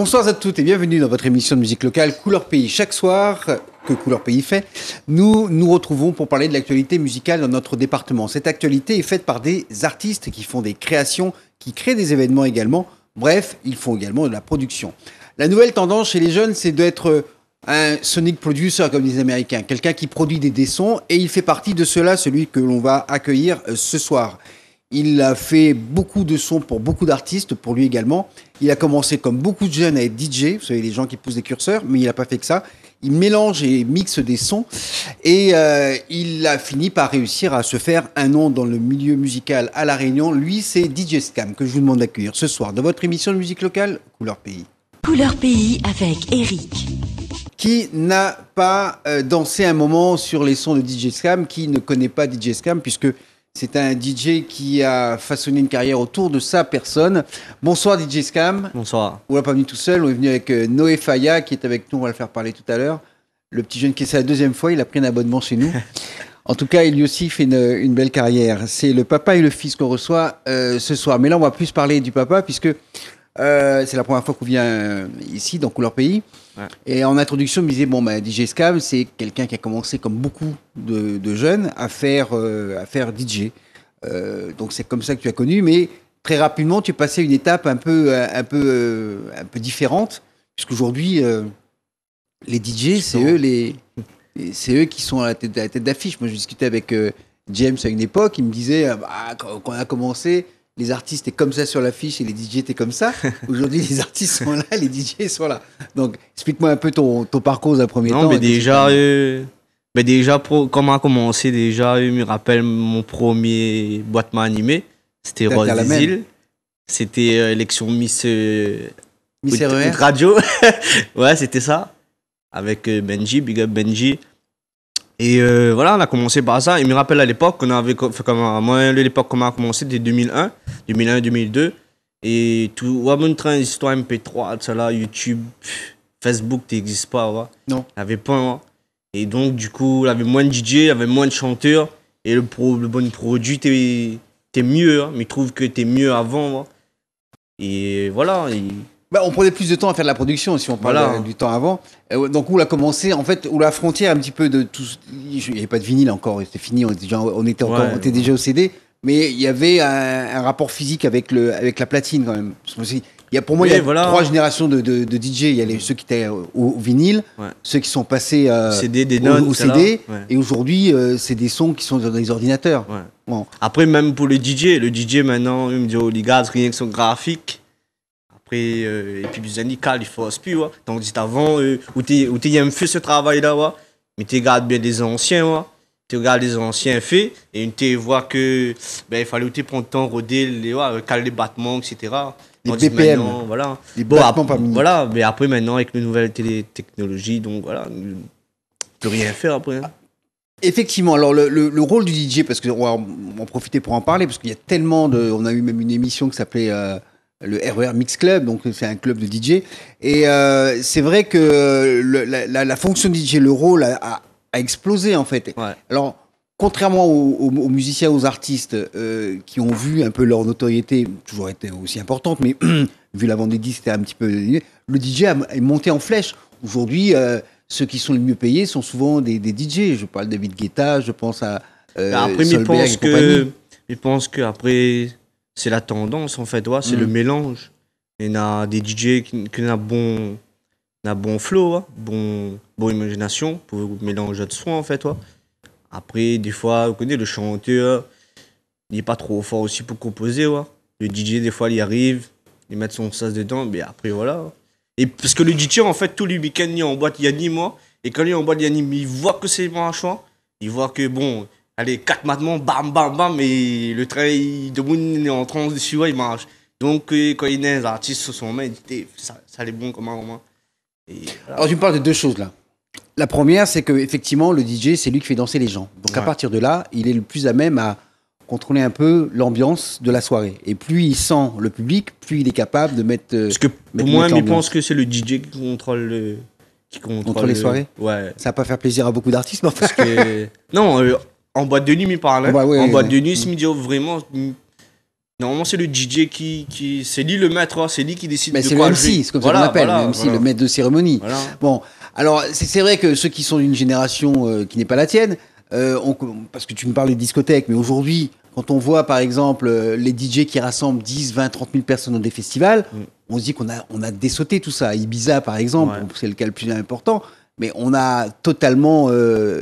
Bonsoir à toutes et bienvenue dans votre émission de musique locale Couleur Pays. Chaque soir que Couleur Pays fait, nous nous retrouvons pour parler de l'actualité musicale dans notre département. Cette actualité est faite par des artistes qui font des créations, qui créent des événements également. Bref, ils font également de la production. La nouvelle tendance chez les jeunes, c'est d'être un sonic producer comme les Américains, quelqu'un qui produit des sons, et il fait partie de cela, celui que l'on va accueillir ce soir. Il a fait beaucoup de sons pour beaucoup d'artistes, pour lui également. Il a commencé comme beaucoup de jeunes à être DJ, vous savez, les gens qui poussent des curseurs, mais il n'a pas fait que ça. Il mélange et mixe des sons et il a fini par réussir à se faire un nom dans le milieu musical à La Réunion. Lui, c'est DJ Scam que je vous demande d'accueillir ce soir dans votre émission de musique locale Couleur Pays. Couleur Pays avec Eric. Qui n'a pas dansé un moment sur les sons de DJ Scam, qui ne connaît pas DJ Scam, puisque c'est un DJ qui a façonné une carrière autour de sa personne. Bonsoir DJ Scam. Bonsoir. On n'est pas venu tout seul, on est venu avec Noé Faya qui est avec nous, on va le faire parler tout à l'heure. Le petit jeune qui c'est la deuxième fois, il a pris un abonnement chez nous. En tout cas, il lui aussi fait une belle carrière. C'est le papa et le fils qu'on reçoit ce soir. Mais là, on va plus parler du papa puisque c'est la première fois qu'on vient ici dans Couleur Pays. Ouais. Et en introduction, il me disait, DJ Scam, c'est quelqu'un qui a commencé comme beaucoup de jeunes à faire DJ. Donc c'est comme ça que tu as connu, mais très rapidement, tu es passé à une étape un peu différente, puisqu'aujourd'hui, les DJ, c'est eux qui sont à la tête d'affiche. Moi, je discutais avec James à une époque, il me disait, quand on a commencé, les artistes étaient comme ça sur l'affiche et les DJ étaient comme ça. Aujourd'hui, les artistes sont là, les DJ sont là. Donc, explique-moi un peu ton parcours d'un premier temps. Non, mais déjà, comment a commencé, déjà, je me rappelle mon premier boîtement animé. C'était Rose des Îles. C'était élection Miss Radio. Ouais, c'était ça. Avec Benji, Big Up Benji. Et voilà, on a commencé par ça. Il me rappelle à l'époque, moi, à l'époque, comment on a commencé, c'était 2001, 2002. Et tout, ouais, mon train, histoire MP3, ça là, YouTube, Facebook, n'existe pas, ouais. Non. Il n'y avait pas, ouais. Et donc, du coup, il y avait moins de DJ, il y avait moins de chanteurs. Et le bon produit, t'es mieux, hein. Mais il trouve que t'es mieux avant, ouais. Et voilà. On prenait plus de temps à faire de la production, si on parle du temps avant. Donc, où on a commencé, en fait, où la frontière un petit peu de tout. Il n'y avait pas de vinyle encore, c'était fini, on était déjà au CD, mais il y avait un rapport physique avec la platine quand même. Pour moi, il y a trois générations de DJ. Il y a ceux qui étaient au vinyle, ceux qui sont passés au CD, et aujourd'hui, c'est des sons qui sont dans les ordinateurs. Ouais. Bon. Après, même pour le DJ maintenant, il me dit, les gars, rien que son graphique. Et puis Bizanika, il faut plus, ouais. Donc avant où tu aimes faire ce travail là, ouais. Mais tu regardes bien les anciens, ouais. Tu regardes les anciens faits et tu vois que il fallait prendre le temps roder caler les battements, etc. Les BPM, voilà. Les battements par minute. Voilà, mais après maintenant avec les nouvelles technologies, donc voilà, on peut rien faire après. Hein. Effectivement, alors le rôle du DJ, parce qu'on va en profiter pour en parler, parce qu'il y a tellement on a eu même une émission qui s'appelait le RER Mix Club, donc c'est un club de DJ. Et c'est vrai que la fonction de DJ, le rôle a explosé en fait. Ouais. Alors, contrairement aux musiciens, aux artistes qui ont vu un peu leur notoriété, toujours été aussi importante, mais vu la vente des disques, c'était un petit peu... Le DJ est monté en flèche. Aujourd'hui, ceux qui sont les mieux payés sont souvent des DJ. Je parle de David Guetta, je pense à après, Solberg et compagnie. Je pense qu'après... C'est la tendance en fait, ouais, c'est le mélange. Il y a des DJ qui ont bon flow, ouais, bon imagination pour mélanger de sons en fait. Ouais. Après, des fois, vous connaissez le chanteur, il n'est pas trop fort aussi pour composer. Ouais. Le DJ, des fois, il arrive, il met son sas dedans, mais après voilà. Et parce que le DJ, en fait, tous les week-ends, il est en boîte, il anime, moi. Et quand il est en boîte, il anime, il voit que c'est mon choix. Il voit que bon. Allez, 4 mattements, bam, bam, bam, et le train, de monde est en transe dessus, ouais, il marche. Donc, quand il y a des artistes sur son main, il dit, ça est bon, comment. Et, voilà. Alors, tu me parles de deux choses, là. La première, c'est qu'effectivement, le DJ, c'est lui qui fait danser les gens. Donc, à partir de là, il est le plus à même à contrôler un peu l'ambiance de la soirée. Et plus il sent le public, plus il est capable de mettre. Parce que pour moi, je pense que c'est le DJ qui contrôle les soirées. Ouais. Ça va pas faire plaisir à beaucoup d'artistes, mais enfin. Parce que... Non, en boîte de nuit, il parle. Hein. Ouais, en boîte de nuit, il me dit vraiment, Normalement, c'est le DJ c'est lui le maître, hein, c'est lui qui décide Mais de c'est le quoi MC, jouer. c'est comme ça qu'on l'appelle, le MC, le maître de cérémonie. Voilà. Bon, alors c'est vrai que ceux qui sont d'une génération qui n'est pas la tienne, parce que tu me parles des discothèques, mais aujourd'hui, quand on voit par exemple les DJ qui rassemblent 10, 20, 30 000 personnes dans des festivals, on se dit qu'on a dessauté tout ça. Ibiza par exemple, c'est le cas le plus important, mais on a totalement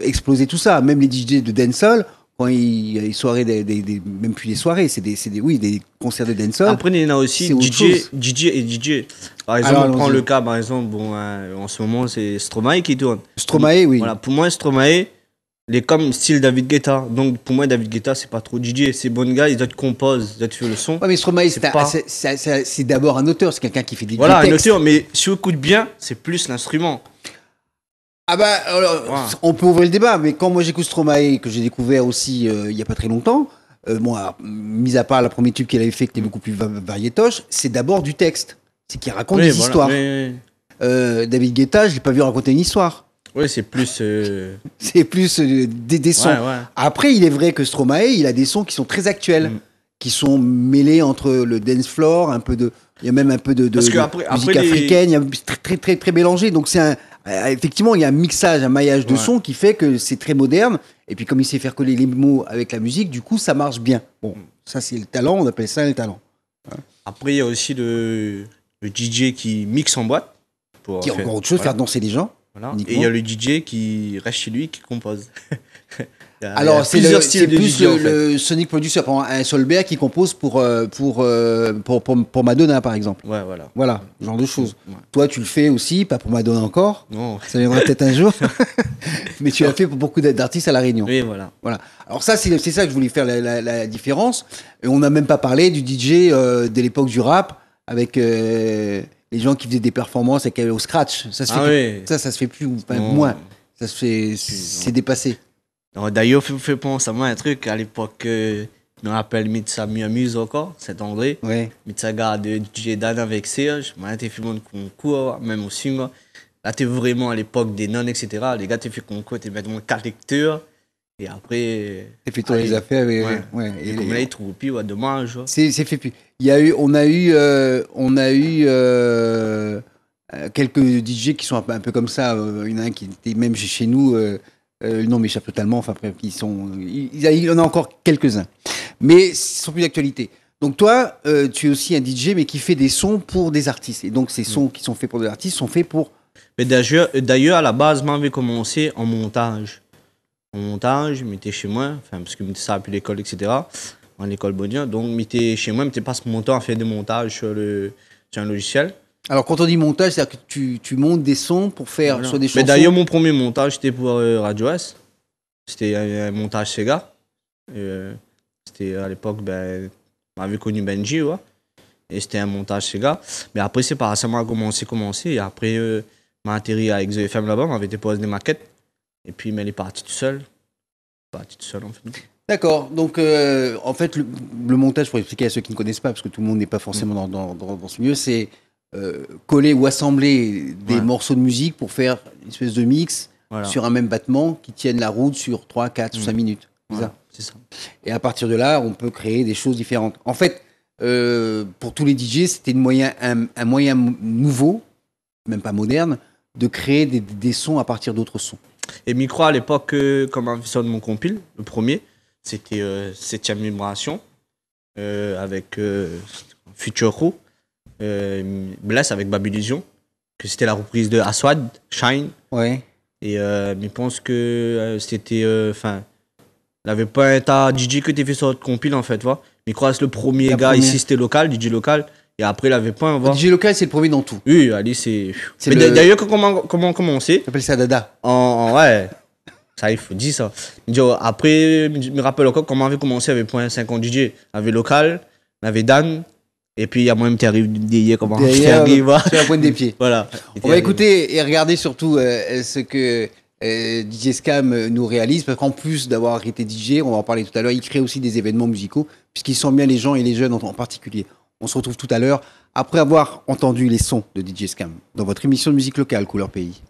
explosé tout ça. Même les DJ de dancehall, quand il y a des soirées, même plus des soirées, c'est des concerts de dancehall. Après, il y en a aussi DJ et DJ. Par exemple, Alors, on prend le cas, par exemple, en ce moment, c'est Stromae qui tourne. Stromae, oui. Voilà, pour moi, Stromae, il est comme style David Guetta. Donc, pour moi, David Guetta, c'est pas trop DJ. C'est bon gars, il doit te composer, il doit te faire le son. Ouais, mais Stromae, c'est d'abord un auteur, c'est quelqu'un qui fait des voilà, textes. un auteur, mais si on écoute bien, c'est plus l'instrument. Ah bah, alors, on peut ouvrir le débat, mais quand moi j'écoute Stromae, que j'ai découvert aussi il y a pas très longtemps, mis à part le premier tube qu'il avait fait, qui était beaucoup plus variétoche, c'est d'abord du texte. C'est qu'il raconte des histoires. David Guetta, je l'ai pas vu raconter une histoire. Oui, c'est plus... C'est plus des sons. Ouais. Après, il est vrai que Stromae, il a des sons qui sont très actuels, qui sont mêlés entre le dance floor, il y a même un peu de musique africaine, il y a très, très, très mélangé. Donc c'est effectivement, il y a un mixage, un maillage de sons qui fait que c'est très moderne. Et puis comme il sait faire coller les mots avec la musique, du coup, ça marche bien. Bon, ça c'est le talent, on appelle ça le talent. Après, il y a aussi le DJ qui mixe en boîte. Qui a encore autre chose, faire danser les gens. Voilà. Et il y a le DJ qui reste chez lui, qui compose. Alors, c'est plus le Sonic Producer, un Solberg qui compose pour Madonna, par exemple. Ouais, voilà. Voilà, ce genre de choses. Ouais. Toi, tu le fais aussi, pas pour Madonna encore. Non. Ça viendra peut-être un jour. Mais tu l'as fait pour beaucoup d'artistes à La Réunion. Oui, voilà. Alors ça, c'est ça que je voulais faire la différence. Et on n'a même pas parlé du DJ de l'époque du rap, avec les gens qui faisaient des performances au scratch. Ça se fait plus, moins. Ça se fait, c'est dépassé. D'ailleurs, fait penser à moi un truc à l'époque, je me rappelle, Mitsa Miamuse encore, Saint-André. Ouais. Mitsa garde DJ Dan avec Serge, moi, t'es fait mon concours, même aussi, moi. Là, t'es vraiment à l'époque des nonnes, etc. Les gars, t'es fait concours, t'es maintenant 4 lecteurs. Et après. T'es fait tourner les affaires. Et comme là, ils trouvent plus, dommage. C'est fait plus. On a eu quelques DJ qui sont un peu comme ça. Il y en a un qui était même chez nous. Le nom m'échappe totalement. Enfin, bref, il y en a encore quelques-uns. Mais ce sont plus d'actualité. Donc, toi, tu es aussi un DJ, mais qui fait des sons pour des artistes. Et donc, ces sons qui sont faits pour des artistes sont faits pour. Mais d'ailleurs, à la base, moi, j'avais commencé en montage. Je m'étais chez moi, parce que ça a pu l'école, etc. En école Bonien. Donc, j'étais chez moi, je passe mon temps à faire des montages sur un logiciel. Alors, quand on dit montage, c'est-à-dire que tu montes des sons pour faire soit des chansons. Mais d'ailleurs, mon premier montage, c'était pour Radio S. C'était un montage Sega. C'était à l'époque, on avait connu Benji, ouais. Et c'était un montage Sega. Mais après, c'est pas ça, m'a commencé. Et après, m'a atterri avec The FM là-bas, m'avait déposé des maquettes. Et puis, il est parti tout seul. En fait. D'accord. Donc, en fait, le montage, pour expliquer à ceux qui ne connaissent pas, parce que tout le monde n'est pas forcément dans ce milieu, c'est coller ou assembler des morceaux de musique pour faire une espèce de mix sur un même battement qui tienne la route sur 3, 4 ou 5 minutes. C'est ça. Et à partir de là, on peut créer des choses différentes. En fait, pour tous les DJ, c'était un moyen nouveau, même pas moderne, de créer des sons à partir d'autres sons. Et micro, à l'époque, comme un son de mon compile, le premier, c'était 7ème vibration, avec Future Crew, Bless avec Babylusion, que c'était la reprise de Aswad, Shine. Ouais. Et je pense que c'était. Il n'avait pas un tas DJ que tu fait sur notre compile, en fait, tu vois. Micro, c'est le premier gars ici, c'était local, DJ local. Et après, il avait pas un. Le DJ local, c'est le premier dans tout. Oui, Ali, c'est. Mais d'ailleurs, comment on commençait. J'appelle ça Dada. Ouais. Ça, il faut dire ça. Après, je me rappelle encore comment on avait commencé avec 50 DJ. On avait local, on avait Dan. Et puis, il y a moi-même qui arrive derrière, comment derrière, sur la pointe des pieds. Voilà. On va écouter et regarder surtout ce que DJ Scam nous réalise, parce qu'en plus d'avoir été DJ, on va en parler tout à l'heure, il crée aussi des événements musicaux, puisqu'il sent bien les gens et les jeunes en particulier. On se retrouve tout à l'heure, après avoir entendu les sons de DJ Scam, dans votre émission de musique locale, Couleur Pays.